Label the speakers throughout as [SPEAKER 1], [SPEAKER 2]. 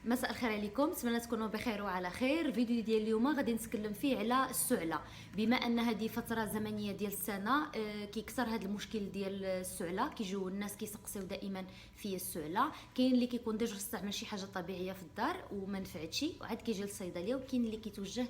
[SPEAKER 1] مساء الخير عليكم، نتمنى تكونوا بخير وعلى خير. فيديو ديال اليوم غادي نتكلم فيه على السعله. بما ان هذه فتره زمنيه ديال السنه كيكثر هذا المشكل ديال السعله، كيجيو الناس كيسقسيو دائما في السعله. كاين اللي كيكون ديجا استعمل شي حاجه طبيعيه في الدار وما نفعتش وعاد كيجي للصيدليه، وكاين اللي كيتوجه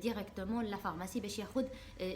[SPEAKER 1] ديريكتومون لا فارماسي باش ياخذ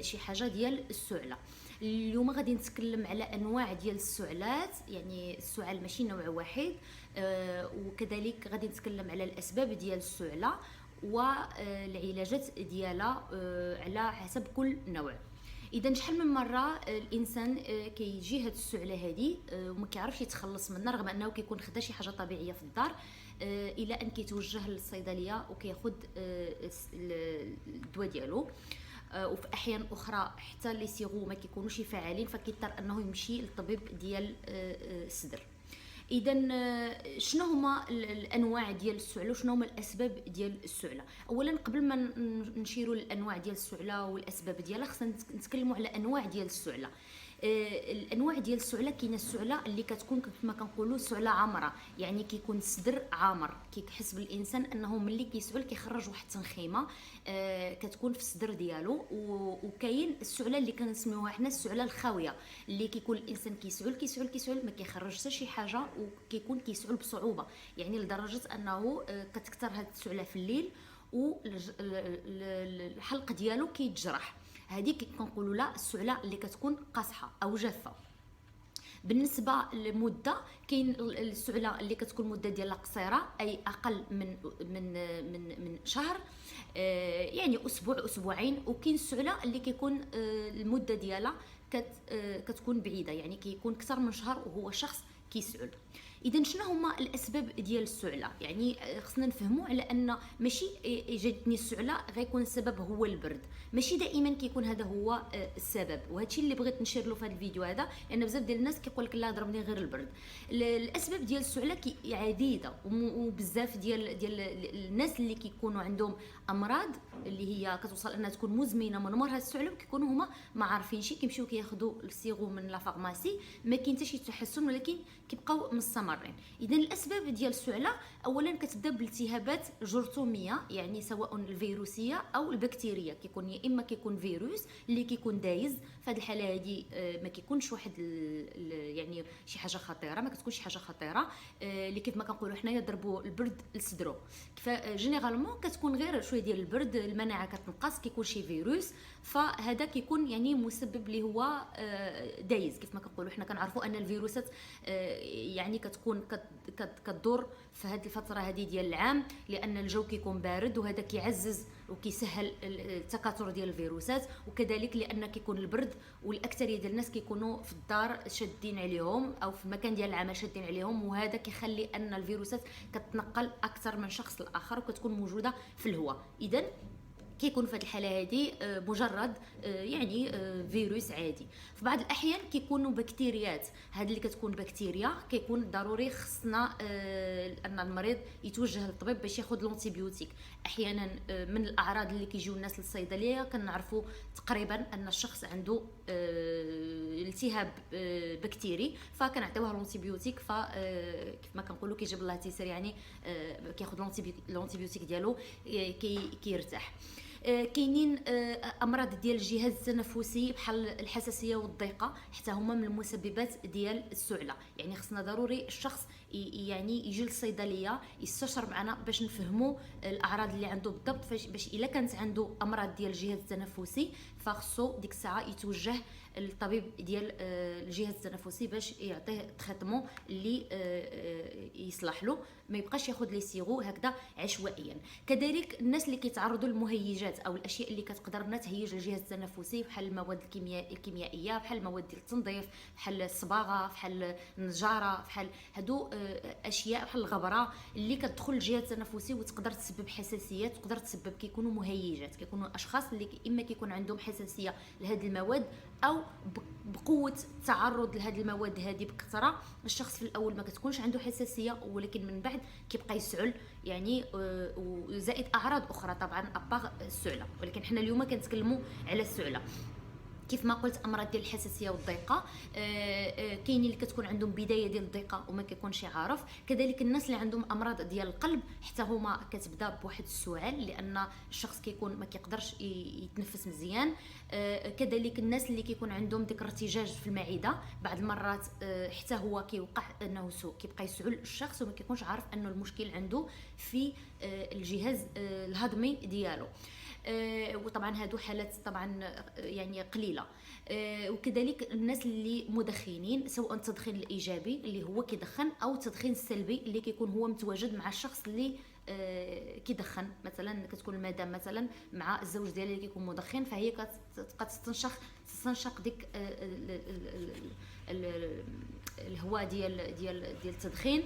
[SPEAKER 1] شي حاجه ديال السعله. اليوم غادي نتكلم على انواع ديال السعلات، يعني السعال ماشي نوع واحد. وكذلك غادي نتكلم على الاسباب ديال السعله والعلاجات ديالها على حسب كل نوع. اذا شحال من مره الانسان كيجي هاد السعله هذه وما كيعرفش يتخلص منها رغم انه كيكون خدا شي حاجه طبيعيه في الدار، الى ان كيتوجه للصيدليه وكياخذ الدواء ديالو. وفي احيان اخرى حتى لي سيرو ما كيكونوش فعالين، فكيضطر انه يمشي للطبيب ديال الصدر. اذا شنو هما الانواع ديال السعله وشنو هما الاسباب ديال السعله؟ اولا قبل ما نشيروا للانواع ديال السعله والاسباب ديالها، خصنا نتكلموا على انواع ديال السعله. الانواع ديال السعله، كاينه السعله اللي كتكون كما كنقولوا سعله عامره، يعني كيكون الصدر عامر، كيحس بالانسان انه ملي كيسعل كيخرج واحد التنخيمه كتكون في الصدر ديالو. وكاين السعله اللي كنسميوها حنا السعله الخاويه، اللي كيكون الانسان كيسعل ما كيخرج حتى شي حاجه، وكيكون كيسعل بصعوبه، يعني لدرجه انه كتكثر هذه السعله في الليل والحلق ديالو كيتجرح. هذه كنقولوا لها السعله اللي كتكون قاصحه او جافه. بالنسبه للمده، كاين السعله اللي كتكون المده ديالها قصيره، اي اقل من شهر، يعني اسبوع اسبوعين. وكاين السعله اللي كيكون المده ديالها كتكون بعيده، يعني كيكون اكثر من شهر وهو شخص كيسعل. اذا شنو هما الاسباب ديال السعله؟ يعني خصنا نفهموا على ان ماشي جاتني السعله غيكون السبب هو البرد، ماشي دائما كيكون هذا هو السبب. وهذا الشيء اللي بغيت نشير له في هذا الفيديو هذا، لان بزاف ديال الناس كيقول لك لا ضربني غير البرد. الاسباب ديال السعله عديده، وبزاف ديال الناس اللي كيكونوا عندهم امراض اللي هي كتوصل انها تكون مزمنه من مور هذه السعله، وكيكونوا هما ما عارفينش، كيمشيو كياخذوا السيغو من لا فارماسي، ما كاين حتى شي تحسن ولكن كيبقاو مستمرين. اذا الاسباب ديال السعله اولا كتبدا بالالتهابات جرثوميه، يعني سواء الفيروسيه او البكتيريه. كيكون يا اما كيكون فيروس اللي كيكون دايز، في هذه الحاله هذه ما كيكونش واحد يعني شي حاجه خطيره، ما كتكونش شي حاجه خطيره اللي كيف ما كنقولوا حنايا ضربوا البرد لصدرو. فجينيرالمون كتكون غير شويه ديال البرد، المناعه كتنقص، كيكون شي فيروس، فهذا كيكون يعني مسبب اللي هو دايز. كيف ما كنقولوا حنا كنعرفوا ان الفيروسات يعني كتكون كتدور في هذه الفتره هذه ديال العام، لان الجو كيكون بارد وهذا كيعزز وكيسهل التكاثر ديال الفيروسات. وكذلك لان كيكون البرد والاكثريه ديال الناس كيكونوا في الدار شادين عليهم او في المكان ديال العمل شادين عليهم، وهذا كيخلي ان الفيروسات كتنقل اكثر من شخص لاخر وكتكون موجوده في الهواء. اذا كيكون في هذه الحاله هذه مجرد يعني فيروس عادي. في بعض الاحيان كيكونوا بكتيريات، هذه اللي كتكون بكتيريا كيكون ضروري خصنا ان المريض يتوجه للطبيب باش ياخذ لونتيبيوتيك. احيانا من الاعراض اللي كيجيو الناس للصيدليه كنعرفوا تقريبا ان الشخص عنده التهاب بكتيري، فكنعطيوه لونتيبيوتيك، فكيف ما كنقولوا كيجيب الله تيسير، يعني كياخذ لونتيبيوتيك ديالو كيرتاح. كاينين امراض ديال الجهاز التنفسي بحال الحساسيه والضيقه، حتى هما من المسببات ديال السعله. يعني خصنا ضروري الشخص يعني يجي للصيدليه يستشر معنا باش نفهموا الاعراض اللي عنده بالضبط، باش الا كانت عنده امراض ديال الجهاز التنفسي فخصو ديك الساعه يتوجه للطبيب ديال الجهاز التنفسي باش يعطيه تريتمون اللي يصلح له، ما يبقاش ياخذ لي سيرو هكذا عشوائيا. كذلك الناس اللي كيتعرضوا للمهيجات او الاشياء اللي كتقدر انها تهيج الجهاز التنفسي، بحال المواد الكيميائيه، بحال المواد ديال التنظيف، بحال الصباغه، بحال النجاره، بحال هادو اشياء بحال الغبره اللي كتدخل الجهاز التنفسي وتقدر تسبب حساسيات، تقدر تسبب كيكونوا مهيجات. كيكونوا اشخاص اللي اما كيكون عندهم حساسيه لهذه المواد او بقوه التعرض لهذه المواد هذه بكثره. الشخص في الاول ما كتكونش عنده حساسيه، ولكن من بعد كيبقى يسعل، يعني وزائد اعراض اخرى طبعا ابار السعله، ولكن حنا اليوم كنتكلموا على السعله. كيف ما قلت امراض ديال الحساسيه والضيقه، كاينين اللي كتكون عندهم بدايه ديال الضيقه وما كيكونش يعرف. كذلك الناس اللي عندهم امراض ديال القلب حتى هما كتبدا بواحد السعال، لان الشخص كيكون ما كيقدرش يتنفس مزيان. كذلك الناس اللي كيكون عندهم ديك الارتجاج في المعده بعض المرات، حتى هو كيوقع انه كيبقى يسعل الشخص وما كيكونش عارف انه المشكل عنده في الجهاز الهضمي ديالو. وطبعا هادو حالات طبعا يعني قليله. وكذلك الناس اللي مدخنين، سواء التدخين الايجابي اللي هو كيدخن او التدخين السلبي اللي كيكون هو متواجد مع الشخص اللي كيدخن. مثلا كتكون المدام مثلا مع الزوج ديالها اللي كيكون مدخن، فهي كتبقى تستنشق ديك الهواء ديال التدخين،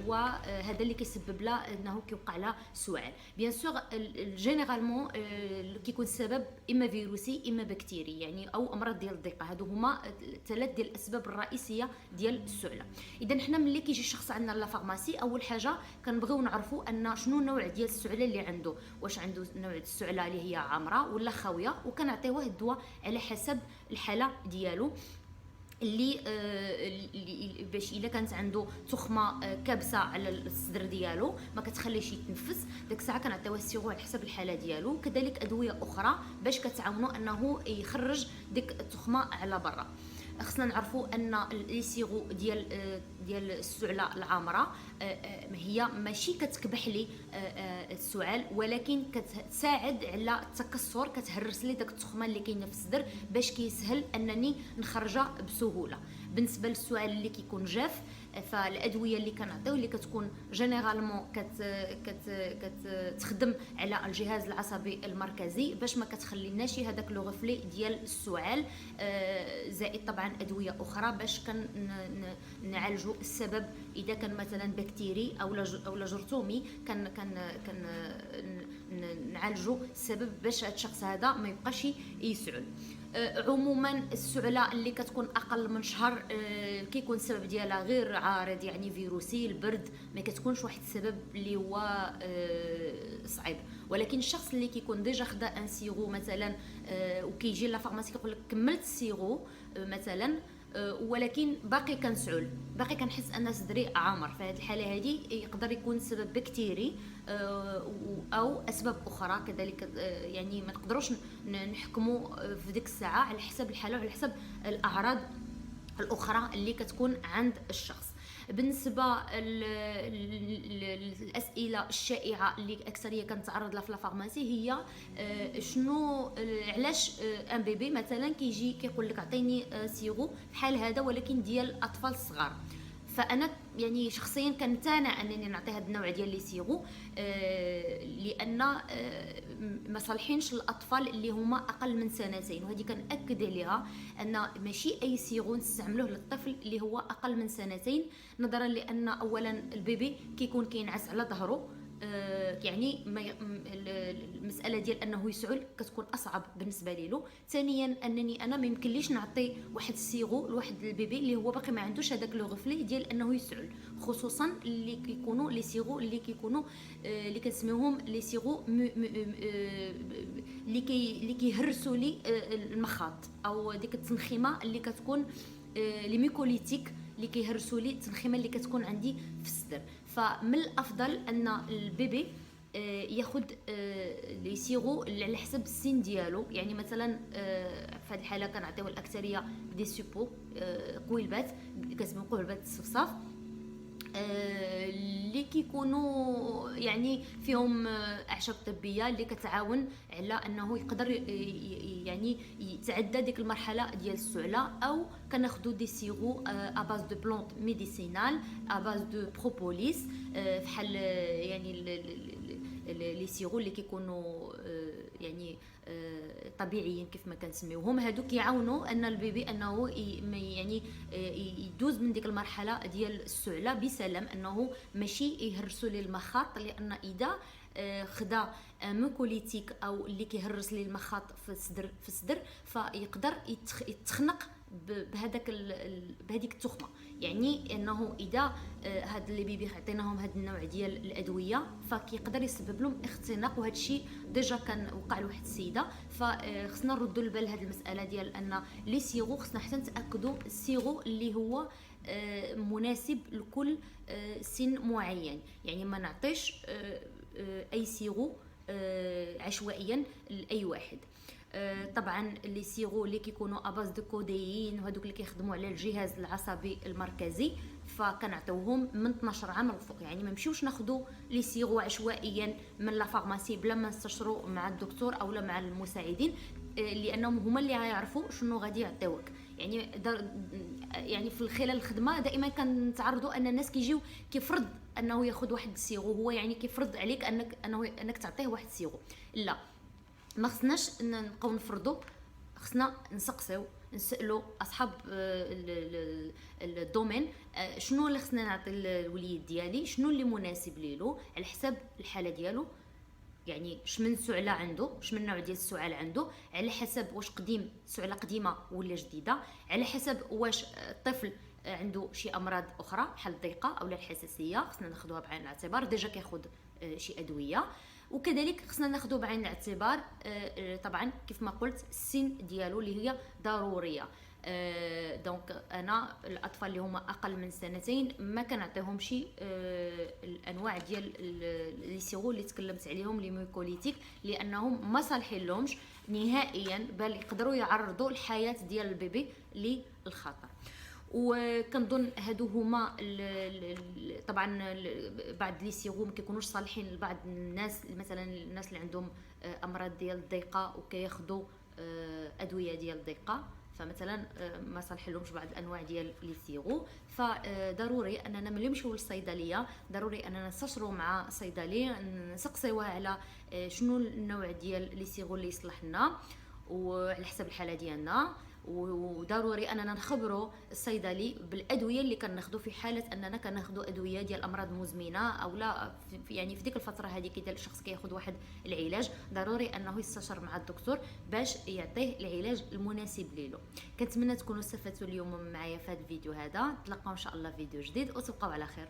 [SPEAKER 1] وهذا اللي كيسبب لها انه كيوقع لها سعال. بيان سور جينيرالمون كيكون السبب اما فيروسي اما بكتيري يعني، او امراض ديال الضيقه. هادو هما ثلاث ديال الاسباب الرئيسيه ديال السعله. اذا حنا ملي كيجي الشخص عندنا لا فارماسي، اول حاجه كنبغيو نعرفوا ان شنو النوع ديال السعله اللي عنده، واش عنده نوع السعله اللي هي عامره ولا خاويه، وكنعطيوه الدواء على حسب الحاله ديالو. اللي باش الا كانت عنده تخمه كابسه على الصدر ديالو ما كتخليش يتنفس، ديك الساعه كنعطيوه السيغو على حسب الحاله ديالو. كذلك ادويه اخرى باش كتعاونوا انه يخرج ديك التخمه على برا. خصنا نعرفوا ان لي سيغو ديال السعله العامره هي ماشي كتكبح لي السعال، ولكن كتساعد على التكسر، كتهرس لي داك التخمه اللي كاينه في الصدر باش كيسهل انني نخرجها بسهوله. بالنسبه للسعال اللي كيكون جاف، فالادويه اللي كنعطيو اللي كتكون جينيرالمون كتخدم على الجهاز العصبي المركزي باش ما كتخليناش هذاك لو غفلي ديال السعال، زائد طبعا ادويه اخرى باش نعالجوا السبب. اذا كان مثلا بكتيري او جرثومي كان نعالجوا السبب باش هذا الشخص هذا ما يبقاش يسعل. عموما السعله اللي كتكون اقل من شهر كيكون السبب ديالها غير عارض يعني فيروسي، البرد، ما كتكونش واحد السبب اللي هو صعيب. ولكن الشخص اللي كيكون ديجا خدا ان سيغو مثلا وكيجي لا فارماسي كيقول لك كملت السيغو مثلا، ولكن باقي كنسعل، باقي كنحس ان صدري عامر، في هذه الحاله هذه يقدر يكون سبب بكتيري او اسباب اخرى كذلك. يعني ما نقدروش نحكموا في ديك الساعه، على حسب الحاله وعلى حسب الاعراض الاخرى اللي كتكون عند الشخص. بالنسبه للاسئله الشائعه اللي اكثريه كنتعرض لها في لا فارماسي هي شنو علاش ان بيبي مثلا كيجي كيقول لك عطيني سيغو بحال هذا ولكن ديال اطفال الصغار. فانا يعني شخصيا كنتانى انني نعطي هذا النوع ديال لي سيغو، لان ما صالحينش الاطفال اللي هما اقل من سنتين، وهذه كنأكد عليها ان ماشي اي سيغو نستعملوه للطفل اللي هو اقل من سنتين، نظرا لان اولا البيبي كيكون كينعس على ظهره، يعني المساله ديال انه يسعل كتكون اصعب بالنسبه له. ثانيا انني انا ما يمكنليش نعطي واحد السيغو لواحد البيبي اللي هو باقي ما عندوش هذاك لو غفلي ديال انه يسعل، خصوصا اللي كيكونوا لي سيغو اللي كيكونوا اللي كنسميوهم لي سيغو اللي كيهرسوا لي المخاط، او ديك التنخيمه اللي كتكون لي ميكوليتيك اللي كيهرسوا لي التنخيمه اللي كتكون عندي في الصدر. فمن الافضل ان البيبي ياخذ لي سيغو على حسب السن ديالو. يعني مثلا في هذه الحاله كنعطيو الاكثريه دي سوبو قويلبات كتسموا قويلبات الصفصاف، اللي كيكونوا يعني فيهم اعشاب طبيه اللي كتعاون على انه يقدر يعني يتعدى ديك المرحله ديال السعله. او كناخذوا دي سيغو اباز دو بلونت ميديسينال اباز دو بروبوليس، بحال يعني لي سيغو اللي كيكونوا يعني طبيعيين كيف ما كنسميوهم. هادو كيعاونوا ان البيبي انه يعني يدوز من ديك المرحله ديال السعله بسلام، انه ماشي يهرسوا ليه المخاط، لان اذا خدا ميكوليتيك او اللي كيهرس ليه المخاط في الصدر فيقدر يتخنق بهذيك التخمه. يعني انه اذا هاد لي بيبي عطيناهم هاد النوع ديال الادويه فكيقدر يسبب لهم اختناق، وهذا الشيء ديجا كان وقع لواحد السيده. فخصنا نردوا البال هاد المساله ديال ان لي سيرو خصنا حتى نتاكدوا السيرو اللي هو مناسب لكل سن معين. يعني ما نعطيش اي سيرو عشوائيا لاي واحد. طبعا لي سيرو اللي كيكونوا اباز دو كوديين وهذوك اللي كيخدموا على الجهاز العصبي المركزي فكنعطيوهم من 12 عام الفوق. يعني ما نمشيوش ناخذوا لي سيرو عشوائيا من لا فارماسي بلا ما نستشروا مع الدكتور اولا مع المساعدين، لانهم هما اللي غيعرفوا شنو غادي يعطيوك. يعني في خلال الخدمه دائما كنتعرضوا ان الناس كيجيو كيفرض انه ياخذ واحد السيرو، هو يعني كيفرض عليك انك تعطيه واحد السيرو. لا، ما خصناش نبقاو نفرضوا، خصنا نسقسيو نسالوا اصحاب الدومين شنو اللي خصنا نعطي الوليد ديالي، شنو اللي مناسب ليلو على حسب الحاله ديالو. يعني شمن سعله عنده، شمن نوع ديال السعال عنده، على حسب واش قديم سعله قديمه ولا جديده، على حسب واش الطفل عنده شي امراض اخرى بحال الضيقه او الحساسيه خصنا ناخذوها بعين الاعتبار، ديجا كياخذ شي ادويه. وكذلك خصنا ناخذوا بعين الاعتبار طبعا كيف ما قلت السن ديالو اللي هي ضروريه. دونك انا الاطفال اللي هما اقل من سنتين ما كنعطيهمش الانواع ديال لي سيرو اللي تكلمت عليهم لي ميكوليتيك، لانهم ما صالحين لهمش نهائيا، بل يقدروا يعرضوا الحياه ديال البيبي للخطر. وكنظن هادو هما طبعا بعض لي سيرو ما كيكونوش صالحين لبعض الناس، مثلا الناس اللي عندهم امراض ديال الضيقه وكياخذوا ادويه ديال الضيقه، فمثلا ما صالح لهمش بعض الانواع ديال لي سيرو. فضروري اننا ملي نمشيو للصيدليه ضروري اننا نستشروا مع صيدلي نسقسيوه على شنو النوع ديال لي سيرو اللي يصلح لنا وعلى حسب الحاله ديالنا. وضروري اننا نخبروا الصيدلي بالادويه اللي كناخذوا في حاله اننا كناخذوا ادويه ديال امراض مزمنه او لا. يعني في ديك الفتره هذه كي ديال الشخص كياخذ واحد العلاج ضروري انه يستشر مع الدكتور باش يعطيه العلاج المناسب ليه. كنتمنى تكونوا استفدتوا اليوم معايا في هذا الفيديو هذا. نتلاقاو ان شاء الله في فيديو جديد وتبقاو على خير.